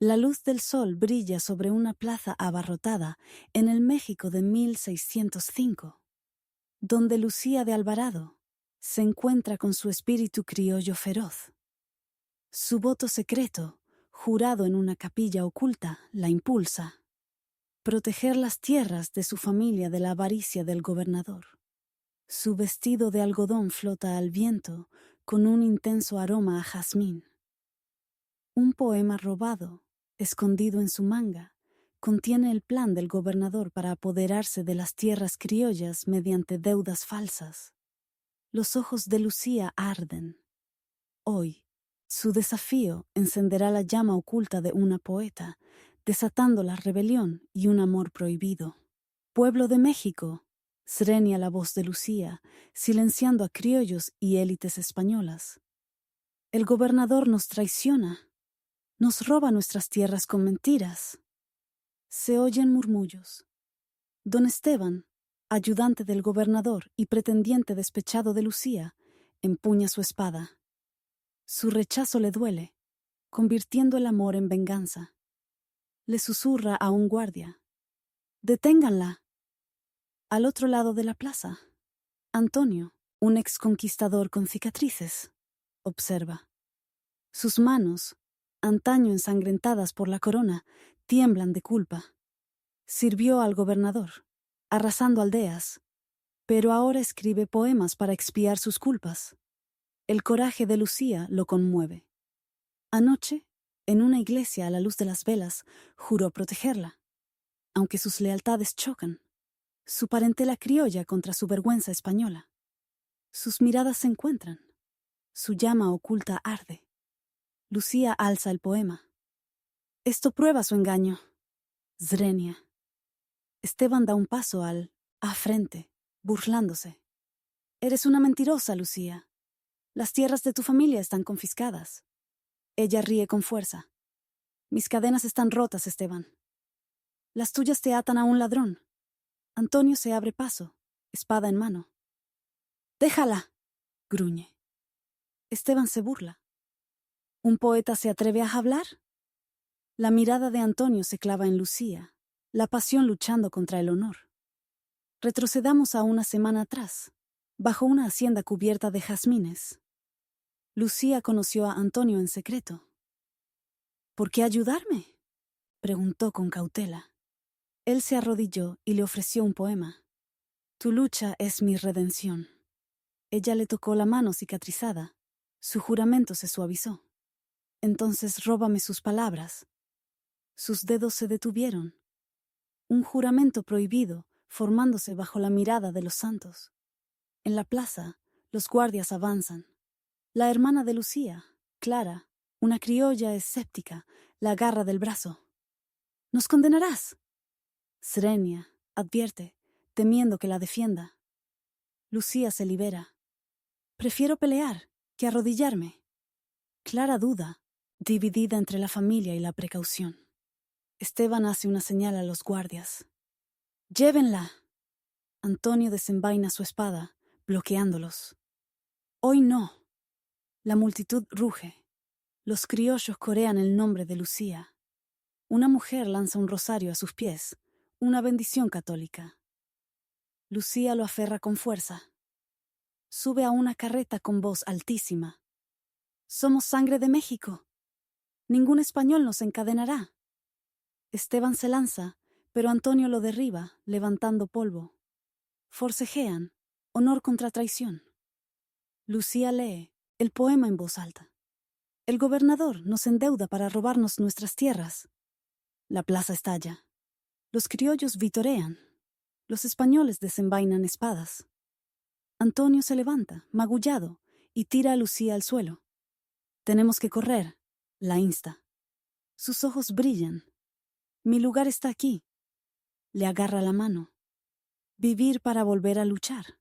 La luz del sol brilla sobre una plaza abarrotada en el México de 1605, donde Lucía de Alvarado se encuentra con su espíritu criollo feroz. Su voto secreto, jurado en una capilla oculta, la impulsa. Proteger las tierras de su familia de la avaricia del gobernador. Su vestido de algodón flota al viento con un intenso aroma a jazmín. Un poema robado, escondido en su manga, contiene el plan del gobernador para apoderarse de las tierras criollas mediante deudas falsas. Los ojos de Lucía arden. Hoy, su desafío encenderá la llama oculta de una poeta, desatando la rebelión y un amor prohibido. Pueblo de México, srenia la voz de Lucía, silenciando a criollos y élites españolas. El gobernador nos traiciona, nos roba nuestras tierras con mentiras. Se oyen murmullos. Don Esteban, ayudante del gobernador y pretendiente despechado de Lucía, empuña su espada. Su rechazo le duele, convirtiendo el amor en venganza. Le susurra a un guardia: «Deténganla». Al otro lado de la plaza, Antonio, un exconquistador con cicatrices, observa. Sus manos, antaño ensangrentadas por la corona, tiemblan de culpa. Sirvió al gobernador, arrasando aldeas, pero ahora escribe poemas para expiar sus culpas. El coraje de Lucía lo conmueve. Anoche, en una iglesia a la luz de las velas, juró protegerla, aunque sus lealtades chocan. Su parentela criolla contra su vergüenza española. Sus miradas se encuentran. Su llama oculta arde. Lucía alza el poema. Esto prueba su engaño. Zrenia. Esteban da un paso a frente, burlándose. Eres una mentirosa, Lucía. Las tierras de tu familia están confiscadas. Ella ríe con fuerza. Mis cadenas están rotas, Esteban. Las tuyas te atan a un ladrón. Antonio se abre paso, espada en mano. Déjala, gruñe. Esteban se burla. ¿Un poeta se atreve a hablar? La mirada de Antonio se clava en Lucía, la pasión luchando contra el honor. Retrocedamos a una semana atrás, bajo una hacienda cubierta de jazmines. Lucía conoció a Antonio en secreto. ¿Por qué ayudarme?, preguntó con cautela. Él se arrodilló y le ofreció un poema. Tu lucha es mi redención. Ella le tocó la mano cicatrizada. Su juramento se suavizó. Entonces róbame sus palabras. Sus dedos se detuvieron. Un juramento prohibido formándose bajo la mirada de los santos. En la plaza, los guardias avanzan. La hermana de Lucía, Clara, una criolla escéptica, la agarra del brazo. «¿Nos condenarás?». Srenia advierte, temiendo que la defienda. Lucía se libera. «Prefiero pelear que arrodillarme». Clara duda, dividida entre la familia y la precaución. Esteban hace una señal a los guardias. «Llévenla». Antonio desenvaina su espada, bloqueándolos. «Hoy no». La multitud ruge. Los criollos corean el nombre de Lucía. Una mujer lanza un rosario a sus pies, una bendición católica. Lucía lo aferra con fuerza. Sube a una carreta con voz altísima. «Somos sangre de México. Ningún español nos encadenará». Esteban se lanza, pero Antonio lo derriba, levantando polvo. Forcejean, honor contra traición. Lucía lee el poema en voz alta. El gobernador nos endeuda para robarnos nuestras tierras. La plaza estalla. Los criollos vitorean. Los españoles desenvainan espadas. Antonio se levanta, magullado, y tira a Lucía al suelo. «Tenemos que correr», la insta. Sus ojos brillan. «Mi lugar está aquí». Le agarra la mano. Vivir para volver a luchar.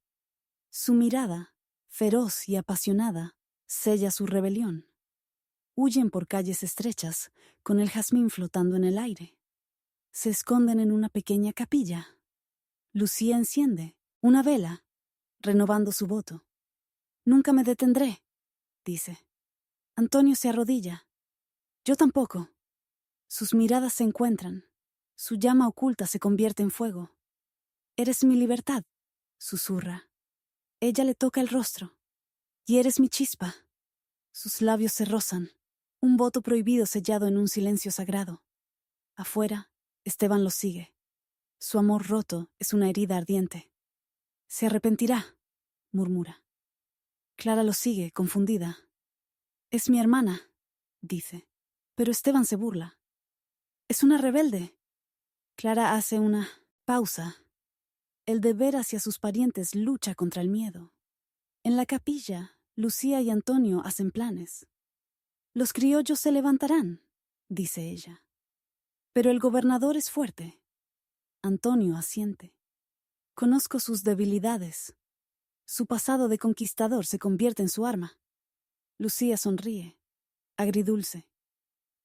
Su mirada, feroz y apasionada, sella su rebelión. Huyen por calles estrechas, con el jazmín flotando en el aire. Se esconden en una pequeña capilla. Lucía enciende una vela, renovando su voto. «Nunca me detendré», dice. Antonio se arrodilla. «Yo tampoco». Sus miradas se encuentran. Su llama oculta se convierte en fuego. «Eres mi libertad», susurra. Ella le toca el rostro. «Y eres mi chispa». Sus labios se rozan. Un voto prohibido sellado en un silencio sagrado. Afuera, Esteban lo sigue. Su amor roto es una herida ardiente. «Se arrepentirá», murmura. Clara lo sigue, confundida. «Es mi hermana», dice. Pero Esteban se burla. «Es una rebelde». Clara hace una pausa. El deber hacia sus parientes lucha contra el miedo. En la capilla, Lucía y Antonio hacen planes. «Los criollos se levantarán», dice ella. «Pero el gobernador es fuerte». Antonio asiente. «Conozco sus debilidades. Su pasado de conquistador se convierte en su arma». Lucía sonríe, agridulce.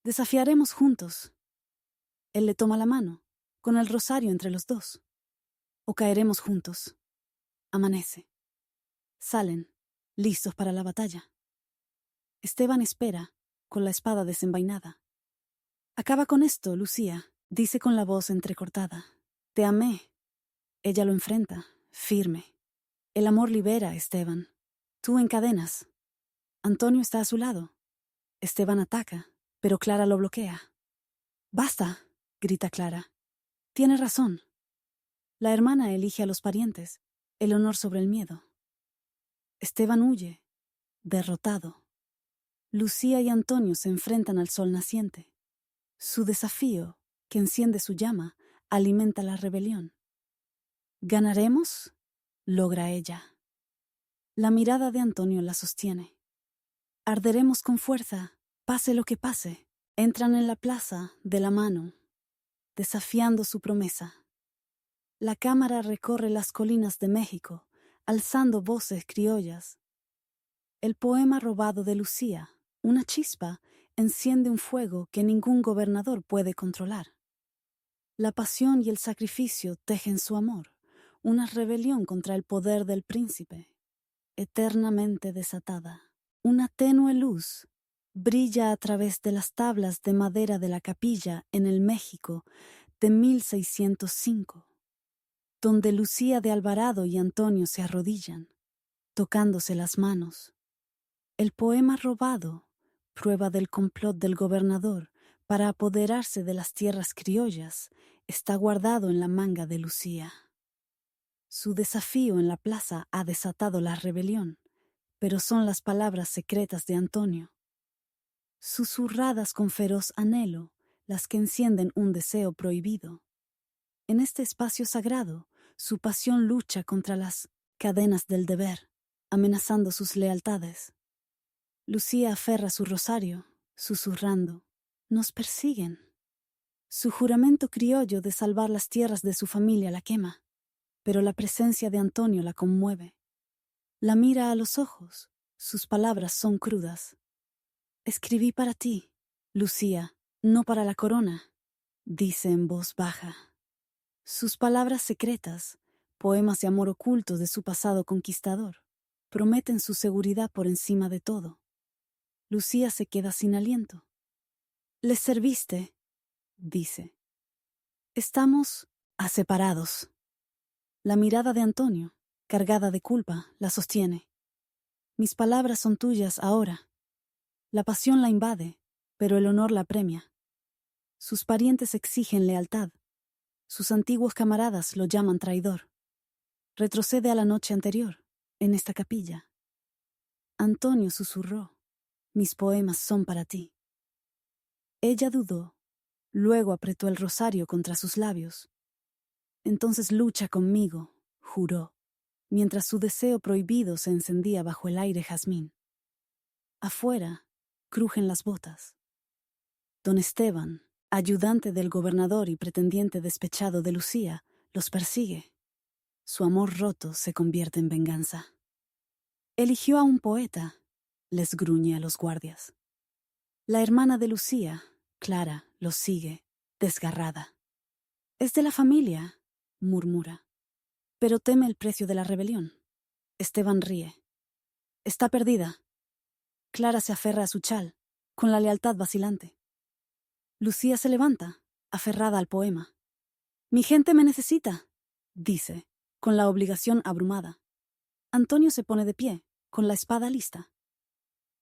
«Desafiaremos juntos». Él le toma la mano, con el rosario entre los dos. «O caeremos juntos». Amanece. Salen, listos para la batalla. Esteban espera, con la espada desenvainada. «Acaba con esto, Lucía», dice con la voz entrecortada. «Te amé». Ella lo enfrenta, firme. «El amor libera, Esteban. Tú encadenas». Antonio está a su lado. Esteban ataca, pero Clara lo bloquea. «Basta», grita Clara. «Tiene razón». La hermana elige a los parientes, el honor sobre el miedo. Esteban huye, derrotado. Lucía y Antonio se enfrentan al sol naciente. Su desafío, que enciende su llama, alimenta la rebelión. «¿Ganaremos?», logra ella. La mirada de Antonio la sostiene. «Arderemos con fuerza, pase lo que pase». Entran en la plaza de la mano, desafiando su promesa. La cámara recorre las colinas de México, alzando voces criollas. El poema robado de Lucía, una chispa, enciende un fuego que ningún gobernador puede controlar. La pasión y el sacrificio tejen su amor, una rebelión contra el poder del príncipe, eternamente desatada. Una tenue luz brilla a través de las tablas de madera de la capilla en el México de 1605, donde Lucía de Alvarado y Antonio se arrodillan, tocándose las manos. El poema robado, prueba del complot del gobernador para apoderarse de las tierras criollas, está guardado en la manga de Lucía. Su desafío en la plaza ha desatado la rebelión, pero son las palabras secretas de Antonio, susurradas con feroz anhelo, las que encienden un deseo prohibido. En este espacio sagrado, su pasión lucha contra las cadenas del deber, amenazando sus lealtades. Lucía aferra su rosario, susurrando: «Nos persiguen». Su juramento criollo de salvar las tierras de su familia la quema, pero la presencia de Antonio la conmueve. La mira a los ojos, sus palabras son crudas. «Escribí para ti, Lucía, no para la corona», dice en voz baja. Sus palabras secretas, poemas de amor ocultos de su pasado conquistador, prometen su seguridad por encima de todo. Lucía se queda sin aliento. «Les serviste», dice. «Estamos separados». La mirada de Antonio, cargada de culpa, la sostiene. «Mis palabras son tuyas ahora». La pasión la invade, pero el honor la premia. Sus parientes exigen lealtad. Sus antiguos camaradas lo llaman traidor. Retrocede a la noche anterior, en esta capilla. Antonio susurró: «Mis poemas son para ti». Ella dudó, luego apretó el rosario contra sus labios. «Entonces lucha conmigo», juró, mientras su deseo prohibido se encendía bajo el aire jazmín. Afuera, crujen las botas. Don Esteban, ayudante del gobernador y pretendiente despechado de Lucía, los persigue. Su amor roto se convierte en venganza. «Eligió a un poeta», les gruñe a los guardias. La hermana de Lucía, Clara, los sigue, desgarrada. «Es de la familia», murmura, pero teme el precio de la rebelión. Esteban ríe. «Está perdida». Clara se aferra a su chal, con la lealtad vacilante. Lucía se levanta, aferrada al poema. Mi gente me necesita, dice, con la obligación abrumada. Antonio se pone de pie, con la espada lista.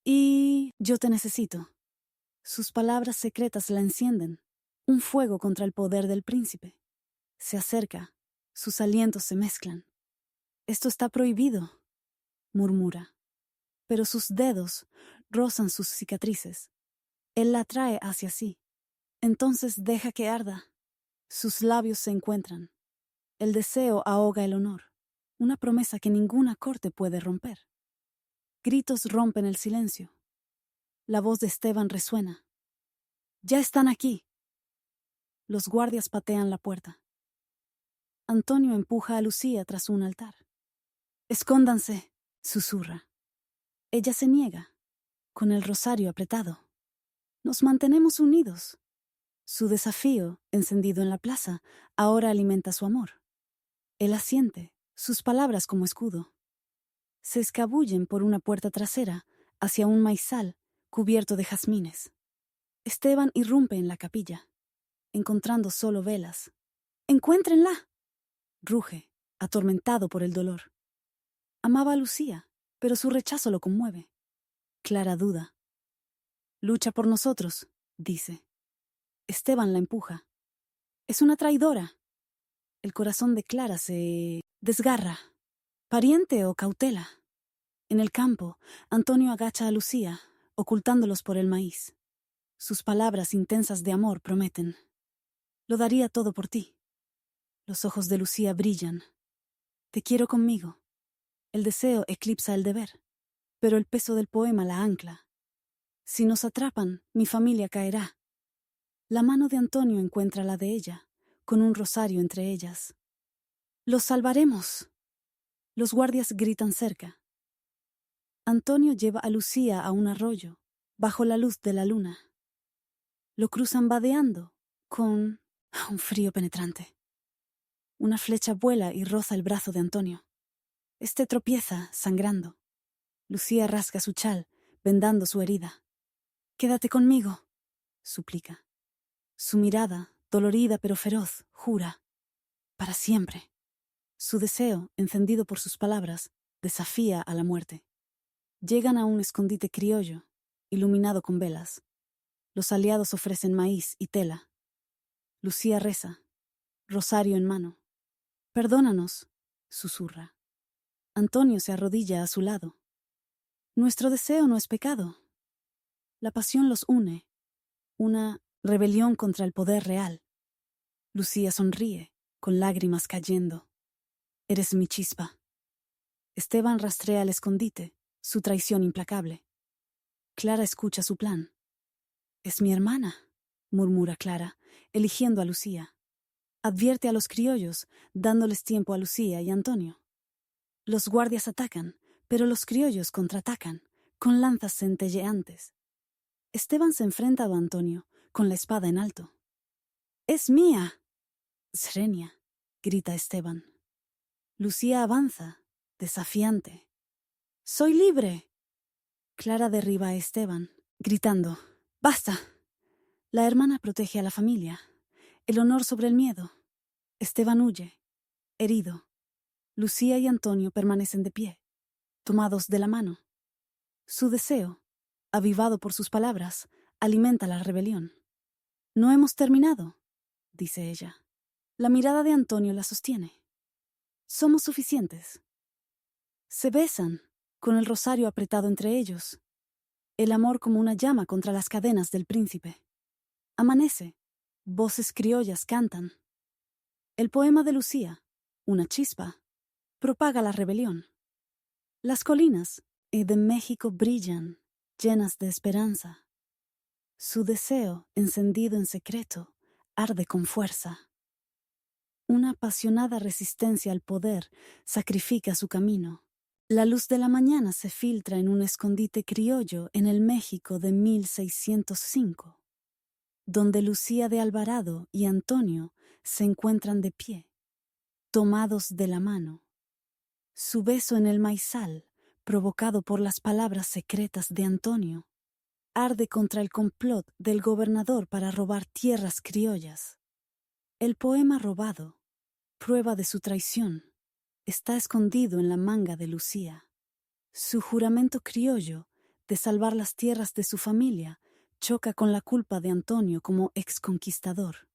Y yo te necesito. Sus palabras secretas la encienden, un fuego contra el poder del príncipe. Se acerca, sus alientos se mezclan. Esto está prohibido, murmura, pero sus dedos rozan sus cicatrices. Él la trae hacia sí. Entonces deja que arda. Sus labios se encuentran. El deseo ahoga el honor, una promesa que ninguna corte puede romper. Gritos rompen el silencio. La voz de Esteban resuena. ¡Ya están aquí! Los guardias patean la puerta. Antonio empuja a Lucía tras un altar. Escóndanse, susurra. Ella se niega, con el rosario apretado. Nos mantenemos unidos. Su desafío, encendido en la plaza, ahora alimenta su amor. Él asiente, sus palabras como escudo. Se escabullen por una puerta trasera hacia un maizal cubierto de jazmines. Esteban irrumpe en la capilla, encontrando solo velas. ¡Encuéntrenla! Ruge, atormentado por el dolor. Amaba a Lucía, pero su rechazo lo conmueve. Clara duda. Lucha por nosotros, dice. Esteban la empuja. Es una traidora. El corazón de Clara se desgarra. ¿Pariente o cautela? En el campo, Antonio agacha a Lucía, ocultándolos por el maíz. Sus palabras intensas de amor prometen. Lo daría todo por ti. Los ojos de Lucía brillan. Te quiero conmigo. El deseo eclipsa el deber, pero el peso del poema la ancla. Si nos atrapan, mi familia caerá. La mano de Antonio encuentra la de ella, con un rosario entre ellas. ¡Los salvaremos! Los guardias gritan cerca. Antonio lleva a Lucía a un arroyo, bajo la luz de la luna. Lo cruzan vadeando, con un frío penetrante. Una flecha vuela y roza el brazo de Antonio. Este tropieza, sangrando. Lucía rasga su chal, vendando su herida. Quédate conmigo, suplica. Su mirada, dolorida pero feroz, jura. Para siempre. Su deseo, encendido por sus palabras, desafía a la muerte. Llegan a un escondite criollo, iluminado con velas. Los aliados ofrecen maíz y tela. Lucía reza, rosario en mano. Perdónanos, susurra. Antonio se arrodilla a su lado. Nuestro deseo no es pecado. La pasión los une, una rebelión contra el poder real. Lucía sonríe, con lágrimas cayendo. Eres mi chispa. Esteban rastrea el escondite, su traición implacable. Clara escucha su plan. Es mi hermana, murmura Clara, eligiendo a Lucía. Advierte a los criollos, dándoles tiempo a Lucía y Antonio. Los guardias atacan, pero los criollos contraatacan, con lanzas centelleantes. Esteban se enfrenta a Antonio, con la espada en alto. ¡Es mía! Srenia, grita Esteban. Lucía avanza, desafiante. ¡Soy libre! Clara derriba a Esteban, gritando. ¡Basta! La hermana protege a la familia. El honor sobre el miedo. Esteban huye, herido. Lucía y Antonio permanecen de pie, tomados de la mano. Su deseo, avivado por sus palabras, alimenta la rebelión. No hemos terminado, dice ella. La mirada de Antonio la sostiene. Somos suficientes. Se besan, con el rosario apretado entre ellos. El amor como una llama contra las cadenas del príncipe. Amanece. Voces criollas cantan. El poema de Lucía, una chispa, propaga la rebelión. Las colinas de México brillan, llenas de esperanza. Su deseo, encendido en secreto, arde con fuerza. Una apasionada resistencia al poder sacrifica su camino. La luz de la mañana se filtra en un escondite criollo en el México de 1605, donde Lucía de Alvarado y Antonio se encuentran de pie, tomados de la mano. Su beso en el maizal, provocado por las palabras secretas de Antonio, arde contra el complot del gobernador para robar tierras criollas. El poema robado, prueba de su traición, está escondido en la manga de Lucía. Su juramento criollo de salvar las tierras de su familia choca con la culpa de Antonio como exconquistador.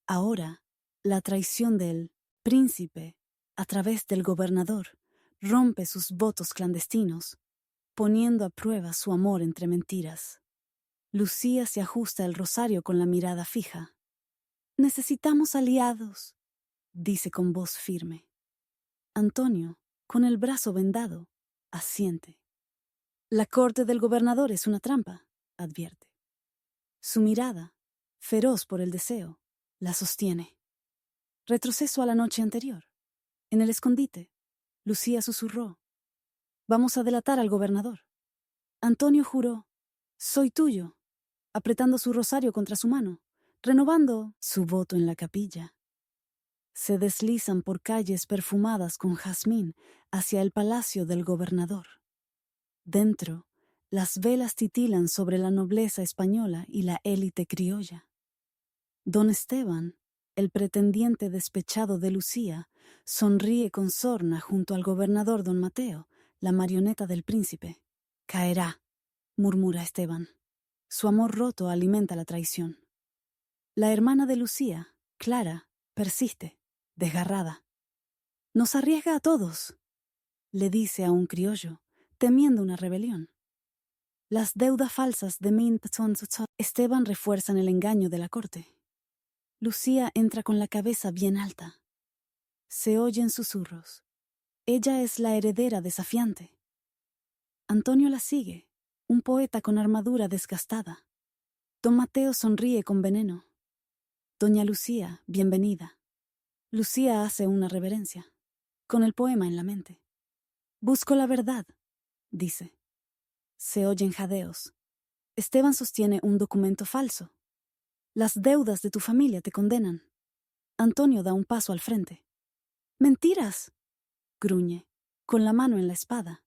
Ahora, la traición del príncipe, a través del gobernador, rompe sus votos clandestinos, poniendo a prueba su amor entre mentiras. Lucía se ajusta el rosario con la mirada fija. «Necesitamos aliados», dice con voz firme. Antonio, con el brazo vendado, asiente. «La corte del gobernador es una trampa», advierte. Su mirada, feroz por el deseo, la sostiene. Retroceso a la noche anterior. En el escondite, Lucía susurró: «Vamos a delatar al gobernador». Antonio juró: «Soy tuyo», apretando su rosario contra su mano, renovando su voto en la capilla. Se deslizan por calles perfumadas con jazmín hacia el palacio del gobernador. Dentro, las velas titilan sobre la nobleza española y la élite criolla. Don Esteban, el pretendiente despechado de Lucía, sonríe con sorna junto al gobernador don Mateo, la marioneta del príncipe. «Caerá», murmura Esteban. Su amor roto alimenta la traición. La hermana de Lucía, Clara, persiste, desgarrada. «Nos arriesga a todos», le dice a un criollo, temiendo una rebelión. Las deudas falsas de Esteban refuerzan el engaño de la corte. Lucía entra con la cabeza bien alta. Se oyen susurros. Ella es la heredera desafiante. Antonio la sigue, un poeta con armadura desgastada. Don Mateo sonríe con veneno. Doña Lucía, bienvenida. Lucía hace una reverencia, con el poema en la mente. «Busco la verdad», dice. Se oyen jadeos. Esteban sostiene un documento falso. «Las deudas de tu familia te condenan». Antonio da un paso al frente. «¡Mentiras!», gruñe, con la mano en la espada.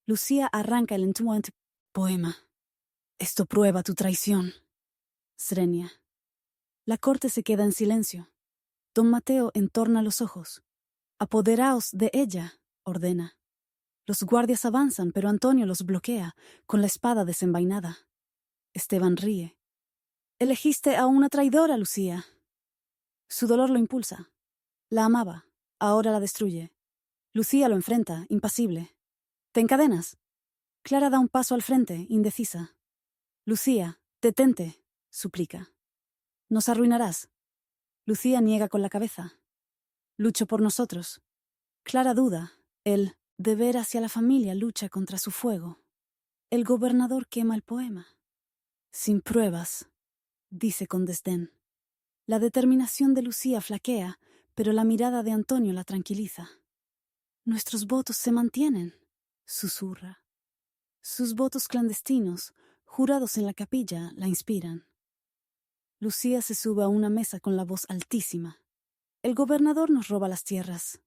Lucía arranca el entuante poema. «Esto prueba tu traición», srenia. La corte se queda en silencio. Don Mateo entorna los ojos. «Apoderaos de ella», ordena. Los guardias avanzan, pero Antonio los bloquea, con la espada desenvainada. Esteban ríe. «Elegiste a una traidora, Lucía». Su dolor lo impulsa. La amaba, ahora la destruye. Lucía lo enfrenta, impasible. «¿Te encadenas?». Clara da un paso al frente, indecisa. «Lucía, detente», suplica. «Nos arruinarás». Lucía niega con la cabeza. «Lucho por nosotros». Clara duda. El deber hacia la familia lucha contra su fuego. El gobernador quema el poema. «Sin pruebas», dice con desdén. La determinación de Lucía flaquea, pero la mirada de Antonio la tranquiliza. «Nuestros votos se mantienen», susurra. Sus votos clandestinos, jurados en la capilla, la inspiran. Lucía se sube a una mesa con la voz altísima. «El gobernador nos roba las tierras.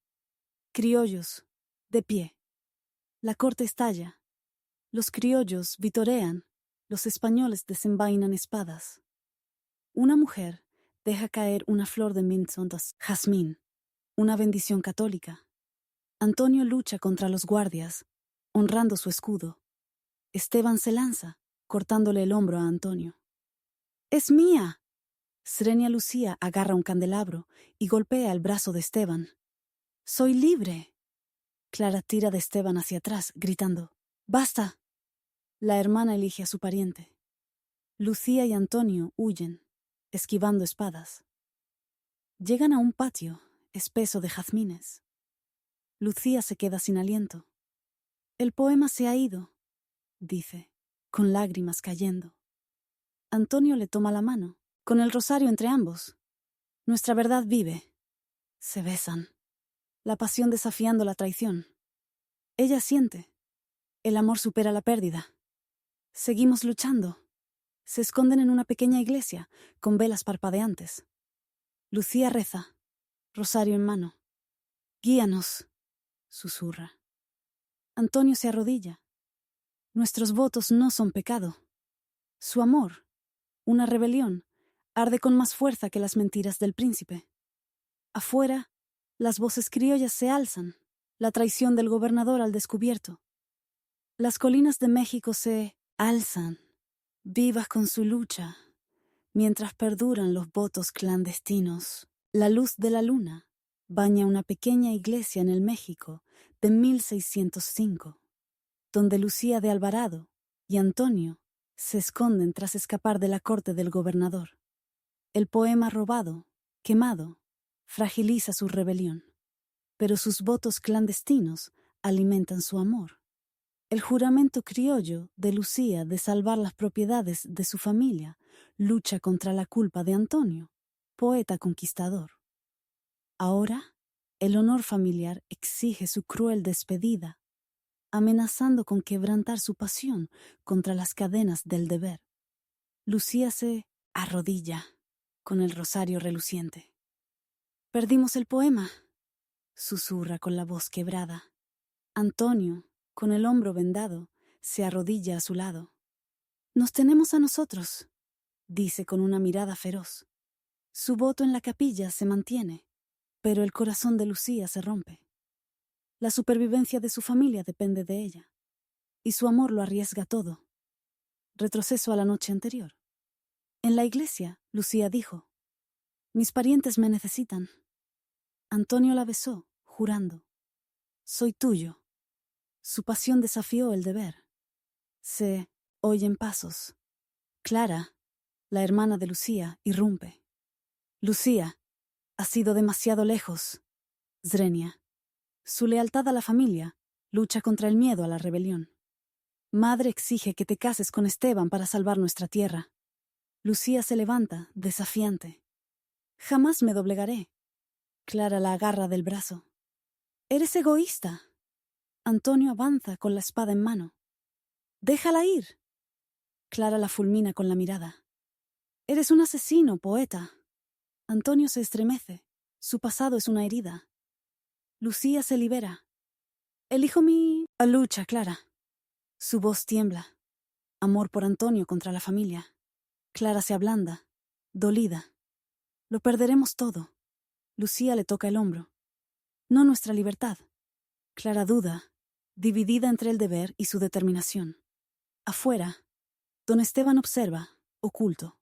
Criollos, de pie». La corte estalla. Los criollos vitorean. Los españoles desenvainan espadas. Una mujer deja caer una flor de jazmín, una bendición católica. Antonio lucha contra los guardias, honrando su escudo. Esteban se lanza, cortándole el hombro a Antonio. «¡Es mía!». Srenia Lucía agarra un candelabro y golpea el brazo de Esteban. «¡Soy libre!». Clara tira de Esteban hacia atrás, gritando: «¡Basta!». La hermana elige a su pariente. Lucía y Antonio huyen, esquivando espadas. Llegan a un patio espeso de jazmines. Lucía se queda sin aliento. «El poema se ha ido», dice, con lágrimas cayendo. Antonio le toma la mano, con el rosario entre ambos. «Nuestra verdad vive». Se besan, la pasión desafiando la traición. Ella siente. El amor supera la pérdida. Seguimos luchando. Se esconden en una pequeña iglesia, con velas parpadeantes. Lucía reza, rosario en mano. «Guíanos», susurra. Antonio se arrodilla. «Nuestros votos no son pecado», Su amor, una rebelión, arde con más fuerza que las mentiras del príncipe. Afuera, las voces criollas se alzan, la traición del gobernador al descubierto. Las colinas de México se alzan, vivas con su lucha, mientras perduran los votos clandestinos. La luz de la luna baña una pequeña iglesia en el México de 1605, donde Lucía de Alvarado y Antonio se esconden tras escapar de la corte del gobernador. El poema robado, quemado, fragiliza su rebelión, pero sus votos clandestinos alimentan su amor. El juramento criollo de Lucía de salvar las propiedades de su familia lucha contra la culpa de Antonio, poeta conquistador. Ahora, el honor familiar exige su cruel despedida, amenazando con quebrantar su pasión contra las cadenas del deber. Lucía se arrodilla con el rosario reluciente. «Perdimos el poema», susurra con la voz quebrada. Antonio, con el hombro vendado, se arrodilla a su lado. «Nos tenemos a nosotros», dice con una mirada feroz. Su voto en la capilla se mantiene, pero el corazón de Lucía se rompe. La supervivencia de su familia depende de ella, y su amor lo arriesga todo. Retroceso a la noche anterior. En la iglesia, Lucía dijo: «Mis parientes me necesitan». Antonio la besó, jurando: «Soy tuyo». Su pasión desafió el deber. Se oyen pasos. Clara, la hermana de Lucía, irrumpe. «Lucía, has ido demasiado lejos». Zrenia. Su lealtad a la familia lucha contra el miedo a la rebelión. «Madre exige que te cases con Esteban para salvar nuestra tierra». Lucía se levanta, desafiante. «Jamás me doblegaré». Clara la agarra del brazo. «Eres egoísta». Antonio avanza con la espada en mano. «Déjala ir». Clara la fulmina con la mirada. «Eres un asesino, poeta». Antonio se estremece. Su pasado es una herida. Lucía se libera. «Elijo mi lucha, Clara». Su voz tiembla. Amor por Antonio contra la familia. Clara se ablanda, dolida. «Lo perderemos todo». Lucía le toca el hombro. «No nuestra libertad». Clara duda, dividida entre el deber y su determinación. Afuera, don Esteban observa, oculto.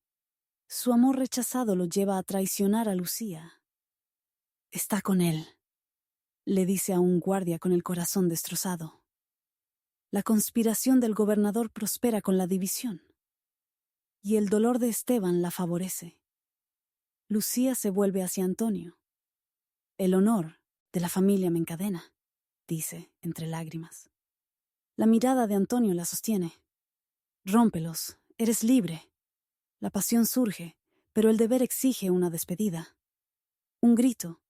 Su amor rechazado lo lleva a traicionar a Lucía. «Está con él», le dice a un guardia con el corazón destrozado. La conspiración del gobernador prospera con la división, y el dolor de Esteban la favorece. Lucía se vuelve hacia Antonio. «El honor de la familia me encadena», dice entre lágrimas. La mirada de Antonio la sostiene. «Rómpelos, eres libre». La pasión surge, pero el deber exige una despedida. Un grito.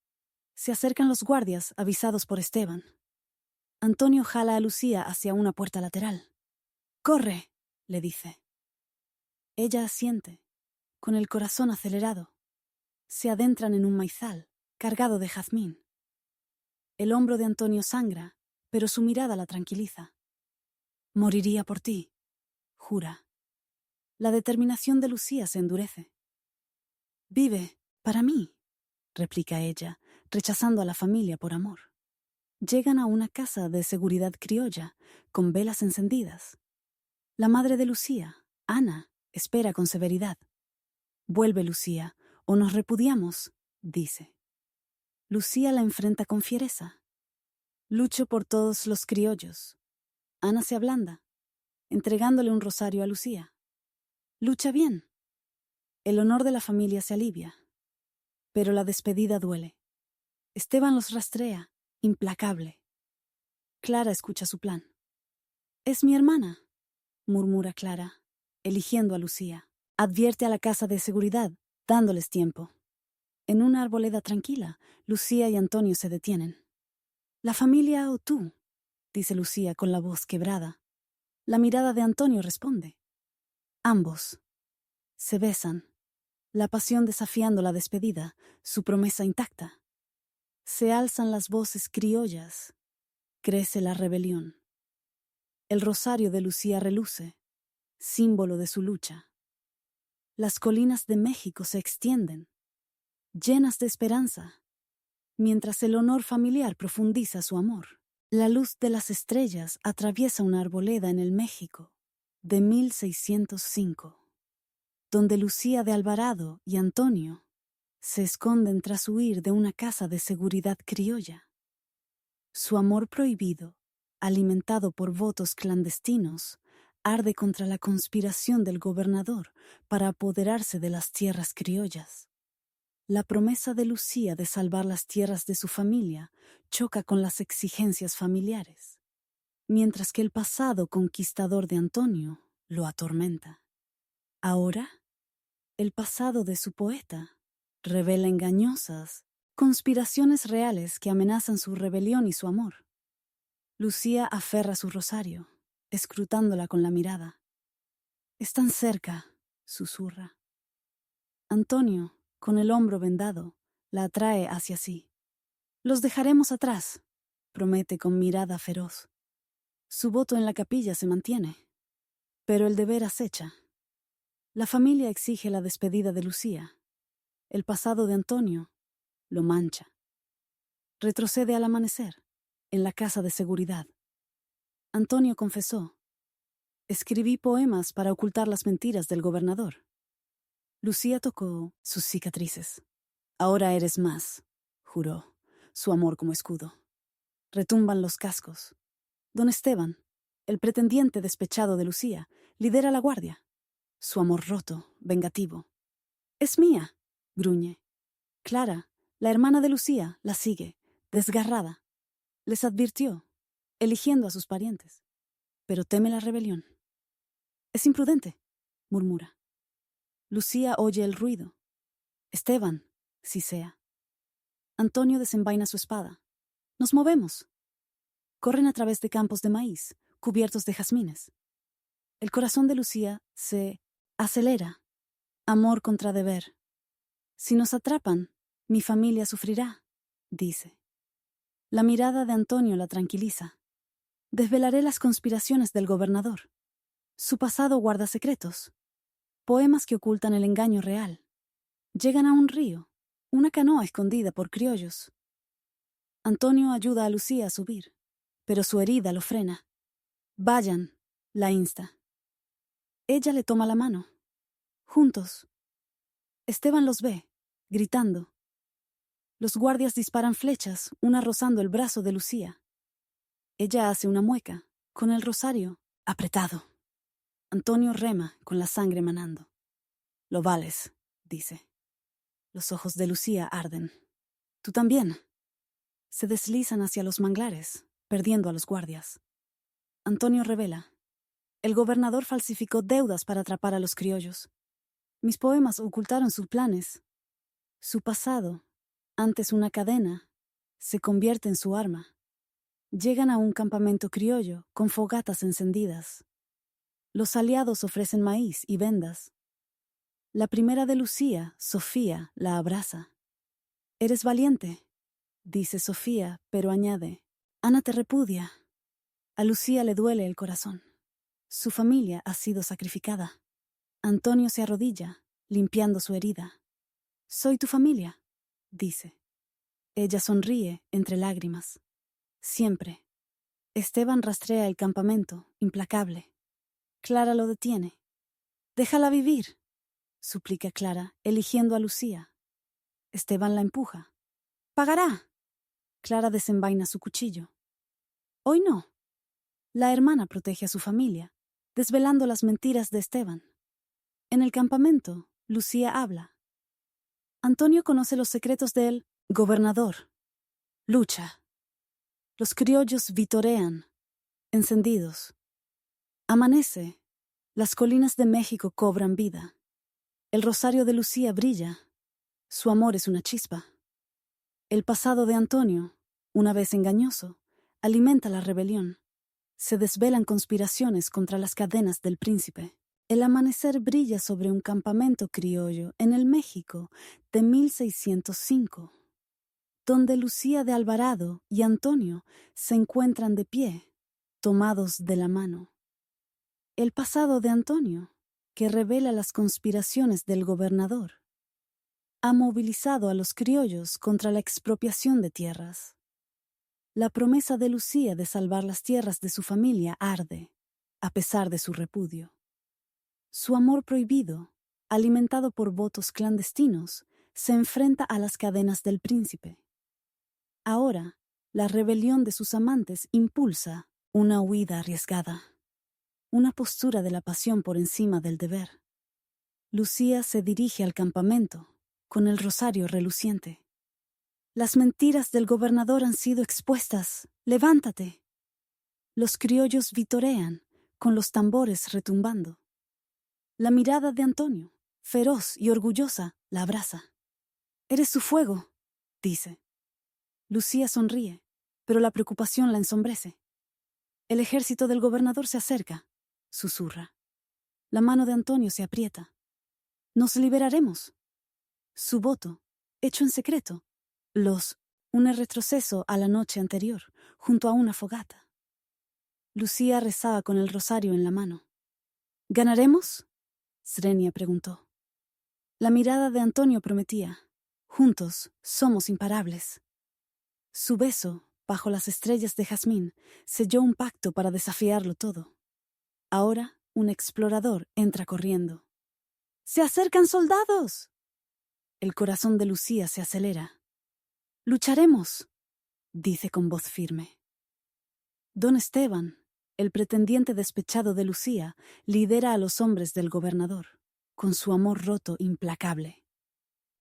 Se acercan los guardias, avisados por Esteban. Antonio jala a Lucía hacia una puerta lateral. «¡Corre!», le dice. Ella asiente, con el corazón acelerado. Se adentran en un maizal, cargado de jazmín. El hombro de Antonio sangra, pero su mirada la tranquiliza. «Moriría por ti», jura. La determinación de Lucía se endurece. «Vive, para mí», replica ella, rechazando a la familia por amor. Llegan a una casa de seguridad criolla, con velas encendidas. La madre de Lucía, Ana, espera con severidad. «Vuelve, Lucía, o nos repudiamos», dice. Lucía la enfrenta con fiereza. «Lucho por todos los criollos». Ana se ablanda, entregándole un rosario a Lucía. «Lucha bien». El honor de la familia se alivia, pero la despedida duele. Esteban los rastrea, implacable. Clara escucha su plan. «Es mi hermana», murmura Clara, eligiendo a Lucía. Advierte a la casa de seguridad, dándoles tiempo. En una arboleda tranquila, Lucía y Antonio se detienen. «¿La familia o tú?», dice Lucía con la voz quebrada. La mirada de Antonio responde. Ambos. Se besan. La pasión desafiando la despedida, su promesa intacta. Se alzan las voces criollas. Crece la rebelión. El rosario de Lucía reluce. símbolo de su lucha. Las colinas de México se extienden, llenas de esperanza, mientras el honor familiar profundiza su amor. La luz de las estrellas atraviesa una arboleda en el México de 1605, donde Lucía de Alvarado y Antonio se esconden tras huir de una casa de seguridad criolla. Su amor prohibido, alimentado por votos clandestinos, arde contra la conspiración del gobernador para apoderarse de las tierras criollas. La promesa de Lucía de salvar las tierras de su familia choca con las exigencias familiares, mientras que el pasado conquistador de Antonio lo atormenta. Ahora, el pasado de su poeta revela engañosas conspiraciones reales que amenazan su rebelión y su amor. Lucía aferra su rosario, escrutándola con la mirada. «Están cerca», susurra. Antonio, con el hombro vendado, la atrae hacia sí. «Los dejaremos atrás», promete con mirada feroz. Su voto en la capilla se mantiene, pero el deber acecha. La familia exige la despedida de Lucía. El pasado de Antonio lo mancha. Retrocede al amanecer, en la casa de seguridad. Antonio confesó: «Escribí poemas para ocultar las mentiras del gobernador». Lucía tocó sus cicatrices. «Ahora eres más», juró, su amor como escudo. Retumban los cascos. Don Esteban, el pretendiente despechado de Lucía, lidera la guardia. Su amor roto, vengativo. «Es mía», gruñe. Clara, la hermana de Lucía, la sigue, desgarrada. Les advirtió, eligiendo a sus parientes, pero teme la rebelión. «Es imprudente», murmura. Lucía oye el ruido. «Esteban», sisea. Antonio desenvaina su espada. «Nos movemos». Corren a través de campos de maíz, cubiertos de jazmines. El corazón de Lucía se acelera. Amor contra deber. «Si nos atrapan, mi familia sufrirá», dice. La mirada de Antonio la tranquiliza. «Desvelaré las conspiraciones del gobernador. Su pasado guarda secretos. Poemas que ocultan el engaño real. Llegan a un río, una canoa escondida por criollos. Antonio ayuda a Lucía a subir, pero su herida lo frena. «Vayan», la insta. Ella le toma la mano. Juntos. Esteban los ve, gritando. Los guardias disparan flechas, una rozando el brazo de Lucía. Ella hace una mueca, con el rosario apretado. Antonio rema, con la sangre manando. «Lo vales», dice. Los ojos de Lucía arden. «Tú también». Se deslizan hacia los manglares, perdiendo a los guardias. Antonio revela: «El gobernador falsificó deudas para atrapar a los criollos. Mis poemas ocultaron sus planes. Su pasado, antes una cadena, se convierte en su arma. Llegan a un campamento criollo con fogatas encendidas. Los aliados ofrecen maíz y vendas. La primera de Lucía, Sofía, la abraza. «Eres valiente», dice Sofía, pero añade: «Ana te repudia». A Lucía le duele el corazón. Su familia ha sido sacrificada. Antonio se arrodilla, limpiando su herida. «Soy tu familia», dice. Ella sonríe entre lágrimas. Siempre. Esteban rastrea el campamento, implacable. Clara lo detiene. «Déjala vivir», suplica Clara, eligiendo a Lucía. Esteban la empuja. «Pagará». Clara desenvaina su cuchillo. «Hoy no». La hermana protege a su familia, desvelando las mentiras de Esteban. En el campamento, Lucía habla. Antonio conoce los secretos del gobernador. Lucha. Los criollos vitorean, encendidos. Amanece. Las colinas de México cobran vida. El rosario de Lucía brilla. Su amor es una chispa. El pasado de Antonio, una vez engañoso, alimenta la rebelión. Se desvelan conspiraciones contra las cadenas del príncipe. El amanecer brilla sobre un campamento criollo en el México de 1605, donde Lucía de Alvarado y Antonio se encuentran de pie, tomados de la mano. El pasado de Antonio, que revela las conspiraciones del gobernador, ha movilizado a los criollos contra la expropiación de tierras. La promesa de Lucía de salvar las tierras de su familia arde, a pesar de su repudio. Su amor prohibido, alimentado por votos clandestinos, se enfrenta a las cadenas del príncipe. Ahora, la rebelión de sus amantes impulsa una huida arriesgada, una postura de la pasión por encima del deber. Lucía se dirige al campamento, con el rosario reluciente. Las mentiras del gobernador han sido expuestas. ¡Levántate! Los criollos vitorean, con los tambores retumbando. La mirada de Antonio, feroz y orgullosa, la abraza. «Eres su fuego», dice. Lucía sonríe, pero la preocupación la ensombrece. «El ejército del gobernador se acerca», susurra. La mano de Antonio se aprieta. «Nos liberaremos». Su voto, hecho en secreto, los une retroceso a la noche anterior, junto a una fogata. Lucía rezaba con el rosario en la mano. «¿Ganaremos?», Srenia preguntó. La mirada de Antonio prometía: «Juntos somos imparables». Su beso, bajo las estrellas de jazmín, selló un pacto para desafiarlo todo. Ahora, un explorador entra corriendo. «¡Se acercan soldados!». El corazón de Lucía se acelera. «Lucharemos», dice con voz firme. Don Esteban, el pretendiente despechado de Lucía, lidera a los hombres del gobernador, con su amor roto implacable.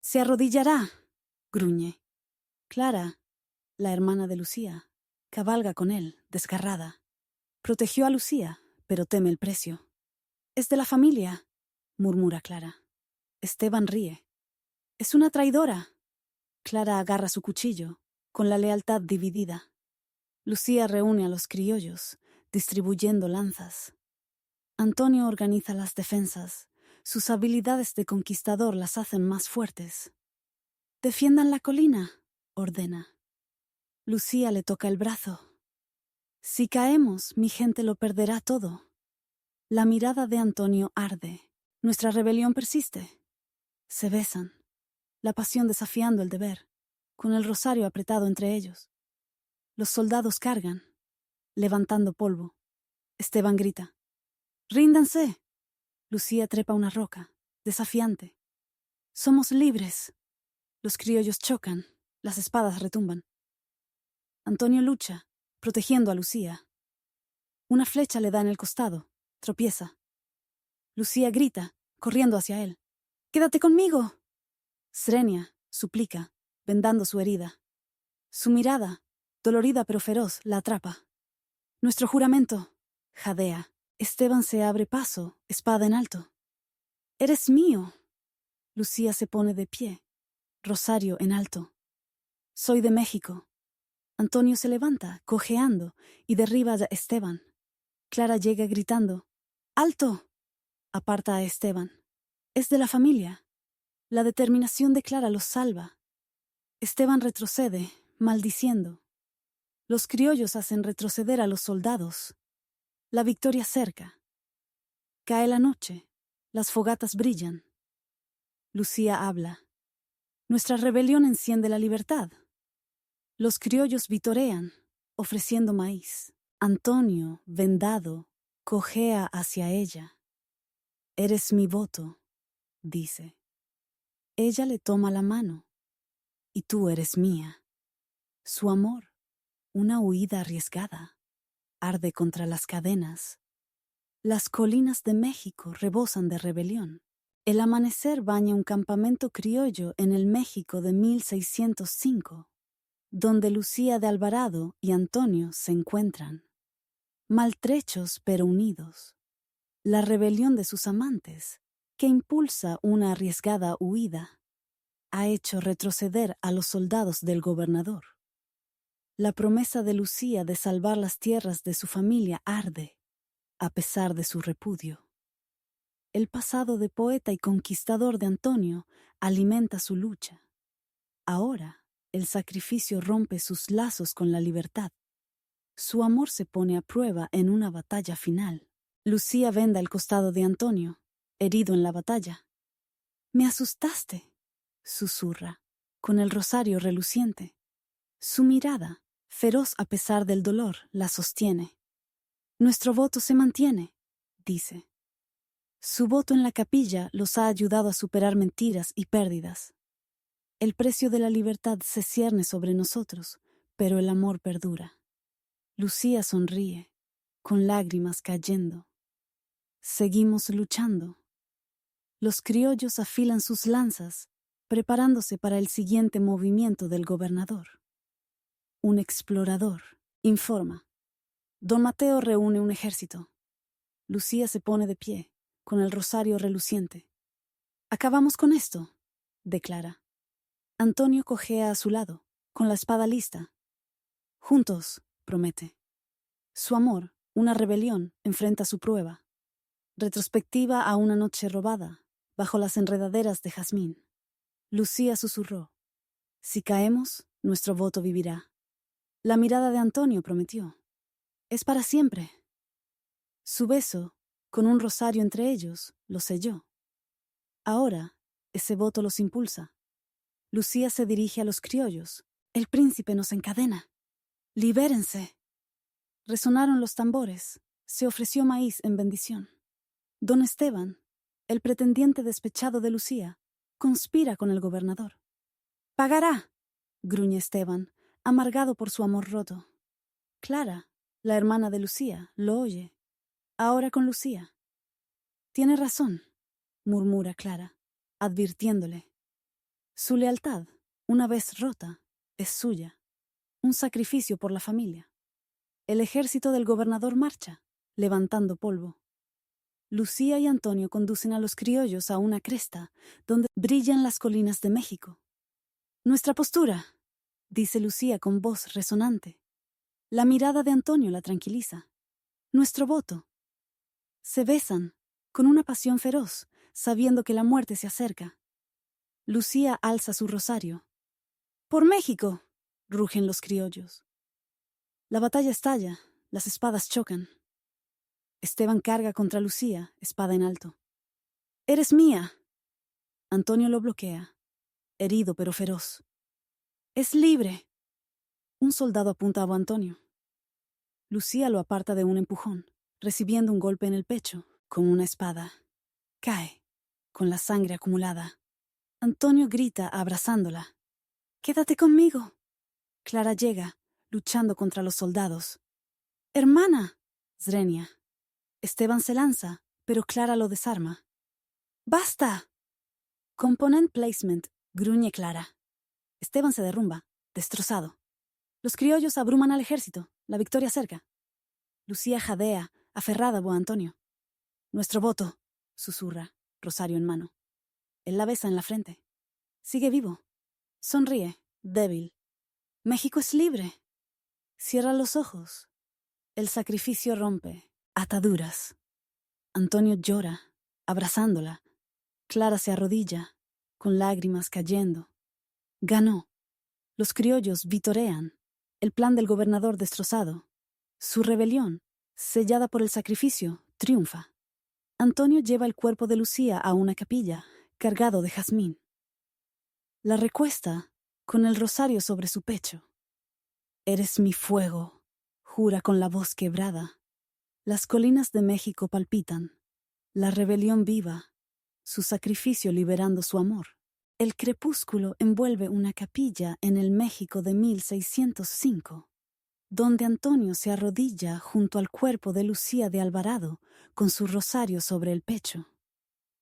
«Se arrodillará», gruñe. Clara, la hermana de Lucía, cabalga con él, desgarrada. Protegió a Lucía, pero teme el precio. «Es de la familia», murmura Clara. Esteban ríe. «Es una traidora». Clara agarra su cuchillo, con la lealtad dividida. Lucía reúne a los criollos, distribuyendo lanzas. Antonio organiza las defensas. Sus habilidades de conquistador las hacen más fuertes. «Defiendan la colina», ordena. Lucía le toca el brazo. «Si caemos, mi gente lo perderá todo». La mirada de Antonio arde. Nuestra rebelión persiste. Se besan, la pasión desafiando el deber, con el rosario apretado entre ellos. Los soldados cargan, levantando polvo. Esteban grita: «¡Ríndanse!». Lucía trepa una roca, desafiante. «Somos libres». Los criollos chocan, las espadas retumban. Antonio lucha, protegiendo a Lucía. Una flecha le da en el costado, tropieza. Lucía grita, corriendo hacia él: «¡Quédate conmigo!». Srenia suplica, vendando su herida. Su mirada, dolorida pero feroz, la atrapa. «Nuestro juramento», jadea. Esteban se abre paso, espada en alto. «Eres mío». Lucía se pone de pie, rosario en alto. «Soy de México». Antonio se levanta, cojeando, y derriba a Esteban. Clara llega gritando: «¡Alto!». Aparta a Esteban. Es de la familia. La determinación de Clara los salva. Esteban retrocede, maldiciendo. Los criollos hacen retroceder a los soldados. La victoria cerca. Cae la noche. Las fogatas brillan. Lucía habla. «Nuestra rebelión enciende la libertad». Los criollos vitorean, ofreciendo maíz. Antonio, vendado, cojea hacia ella. «Eres mi voto», dice. Ella le toma la mano. «Y tú eres mía». Su amor, una huida arriesgada, arde contra las cadenas. Las colinas de México rebosan de rebelión. El amanecer baña un campamento criollo en el México de 1605, donde Lucía de Alvarado y Antonio se encuentran. Maltrechos pero unidos. La rebelión de sus amantes, que impulsa una arriesgada huida, ha hecho retroceder a los soldados del gobernador. La promesa de Lucía de salvar las tierras de su familia arde, a pesar de su repudio. El pasado de poeta y conquistador de Antonio alimenta su lucha. Ahora, el sacrificio rompe sus lazos con la libertad. Su amor se pone a prueba en una batalla final. Lucía venda el costado de Antonio, herido en la batalla. «Me asustaste», susurra, con el rosario reluciente. Su mirada, feroz a pesar del dolor, la sostiene. «Nuestro voto se mantiene», dice. Su voto en la capilla los ha ayudado a superar mentiras y pérdidas. El precio de la libertad se cierne sobre nosotros, pero el amor perdura. Lucía sonríe, con lágrimas cayendo. Seguimos luchando. Los criollos afilan sus lanzas, preparándose para el siguiente movimiento del gobernador. Un explorador informa. Don Mateo reúne un ejército. Lucía se pone de pie, con el rosario reluciente. «Acabamos con esto», declara. Antonio cojea a su lado, con la espada lista. «Juntos», promete. Su amor, una rebelión, enfrenta su prueba. Retrospectiva a una noche robada, bajo las enredaderas de jazmín. Lucía susurró. «Si caemos, nuestro voto vivirá». La mirada de Antonio prometió. «Es para siempre». Su beso, con un rosario entre ellos, lo selló. Ahora, ese voto los impulsa. Lucía se dirige a los criollos. «El príncipe nos encadena. ¡Libérense!». Resonaron los tambores. Se ofreció maíz en bendición. Don Esteban, el pretendiente despechado de Lucía, conspira con el gobernador. «Pagará», gruñe Esteban, amargado por su amor roto. Clara, la hermana de Lucía, lo oye. Ahora con Lucía. «Tiene razón», murmura Clara, advirtiéndole. Su lealtad, una vez rota, es suya. Un sacrificio por la familia. El ejército del gobernador marcha, levantando polvo. Lucía y Antonio conducen a los criollos a una cresta, donde brillan las colinas de México. «Nuestra postura», dice Lucía con voz resonante. La mirada de Antonio la tranquiliza. «Nuestro voto». Se besan, con una pasión feroz, sabiendo que la muerte se acerca. Lucía alza su rosario. «¡Por México!», rugen los criollos. La batalla estalla, las espadas chocan. Esteban carga contra Lucía, espada en alto. «¡Eres mía!». Antonio lo bloquea, herido pero feroz. «¡Es libre!». Un soldado apunta a Antonio. Lucía lo aparta de un empujón, recibiendo un golpe en el pecho, con una espada. Cae, con la sangre acumulada. Antonio grita abrazándola. «¡Quédate conmigo!». Clara llega, luchando contra los soldados. «¡Hermana!», Zrenia. Esteban se lanza, pero Clara lo desarma. «¡Basta!». «Component placement», gruñe Clara. Esteban se derrumba, destrozado. Los criollos abruman al ejército, la victoria cerca. Lucía jadea, aferrada a Antonio. «Nuestro voto», susurra, rosario en mano. Él la besa en la frente. Sigue vivo. Sonríe, débil. «México es libre». Cierra los ojos. El sacrificio rompe. Ataduras. Antonio llora, abrazándola. Clara se arrodilla, con lágrimas cayendo. Ganó. Los criollos vitorean. El plan del gobernador destrozado. Su rebelión, sellada por el sacrificio, triunfa. Antonio lleva el cuerpo de Lucía a una capilla, cargado de jazmín. La recuesta, con el rosario sobre su pecho. «Eres mi fuego», jura con la voz quebrada. Las colinas de México palpitan. La rebelión viva, su sacrificio liberando su amor. El crepúsculo envuelve una capilla en el México de 1605, donde Antonio se arrodilla junto al cuerpo de Lucía de Alvarado con su rosario sobre el pecho.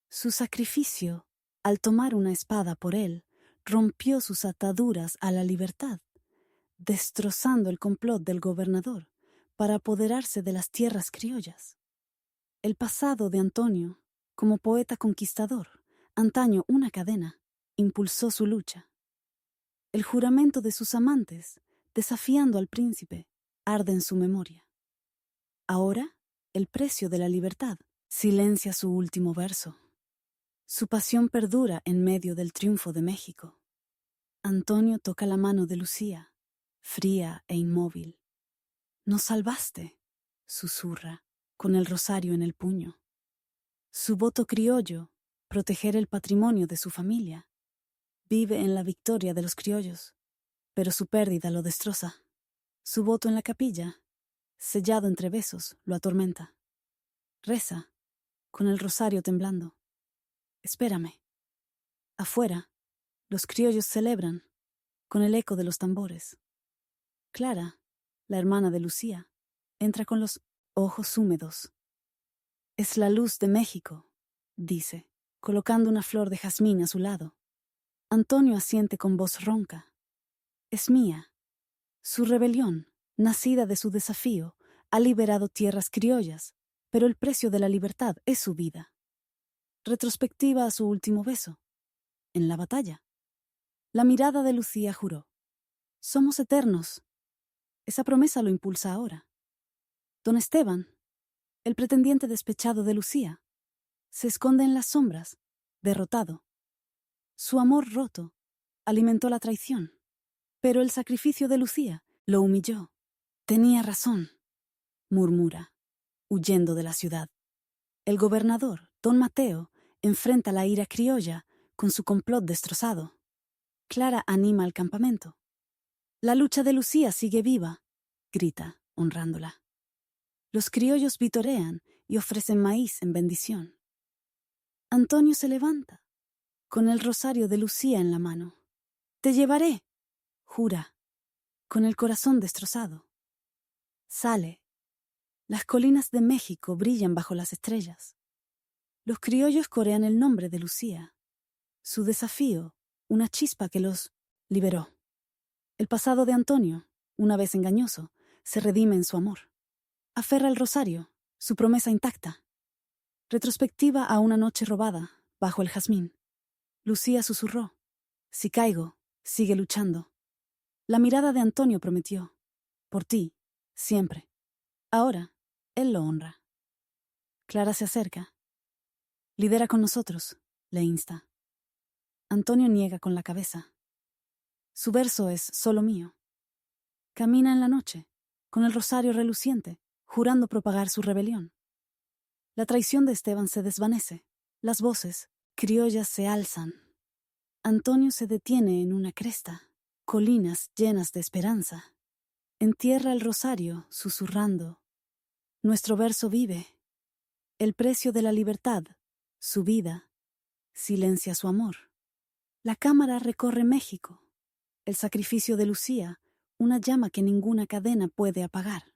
Su sacrificio, al tomar una espada por él, rompió sus ataduras a la libertad, destrozando el complot del gobernador para apoderarse de las tierras criollas. El pasado de Antonio, como poeta conquistador, antaño una cadena, impulsó su lucha. El juramento de sus amantes, desafiando al príncipe, arde en su memoria. Ahora, el precio de la libertad silencia su último verso. Su pasión perdura en medio del triunfo de México. Antonio toca la mano de Lucía, fría e inmóvil. «Nos salvaste», susurra, con el rosario en el puño. Su voto criollo, proteger el patrimonio de su familia. Vive en la victoria de los criollos, pero su pérdida lo destroza. Su voto en la capilla, sellado entre besos, lo atormenta. Reza, con el rosario temblando. Espérame. Afuera, los criollos celebran, con el eco de los tambores. Clara, la hermana de Lucía, entra con los ojos húmedos. Es la luz de México, dice, colocando una flor de jazmín a su lado. Antonio asiente con voz ronca. Es mía. Su rebelión, nacida de su desafío, ha liberado tierras criollas, pero el precio de la libertad es su vida. Retrospectiva a su último beso. En la batalla. La mirada de Lucía juró. Somos eternos. Esa promesa lo impulsa ahora. Don Esteban, el pretendiente despechado de Lucía, se esconde en las sombras, derrotado. Su amor roto alimentó la traición, pero el sacrificio de Lucía lo humilló. Tenía razón, murmura, huyendo de la ciudad. El gobernador, don Mateo, enfrenta la ira criolla con su complot destrozado. Clara anima al campamento. La lucha de Lucía sigue viva, grita, honrándola. Los criollos vitorean y ofrecen maíz en bendición. Antonio se levanta, con el rosario de Lucía en la mano. Te llevaré, jura, con el corazón destrozado. Sale. Las colinas de México brillan bajo las estrellas. Los criollos corean el nombre de Lucía. Su desafío, una chispa que los liberó. El pasado de Antonio, una vez engañoso, se redime en su amor. Aferra el rosario, su promesa intacta. Retrospectiva a una noche robada, bajo el jazmín. Lucía susurró. Si caigo, sigue luchando. La mirada de Antonio prometió. Por ti, siempre. Ahora, él lo honra. Clara se acerca. Lidera con nosotros, le insta. Antonio niega con la cabeza. Su verso es solo mío. Camina en la noche, con el rosario reluciente, jurando propagar su rebelión. La traición de Esteban se desvanece. Las voces, criollas, se alzan. Antonio se detiene en una cresta, colinas llenas de esperanza. Entierra el rosario, susurrando. Nuestro verso vive. El precio de la libertad, su vida, silencia su amor. La cámara recorre México. El sacrificio de Lucía, una llama que ninguna cadena puede apagar.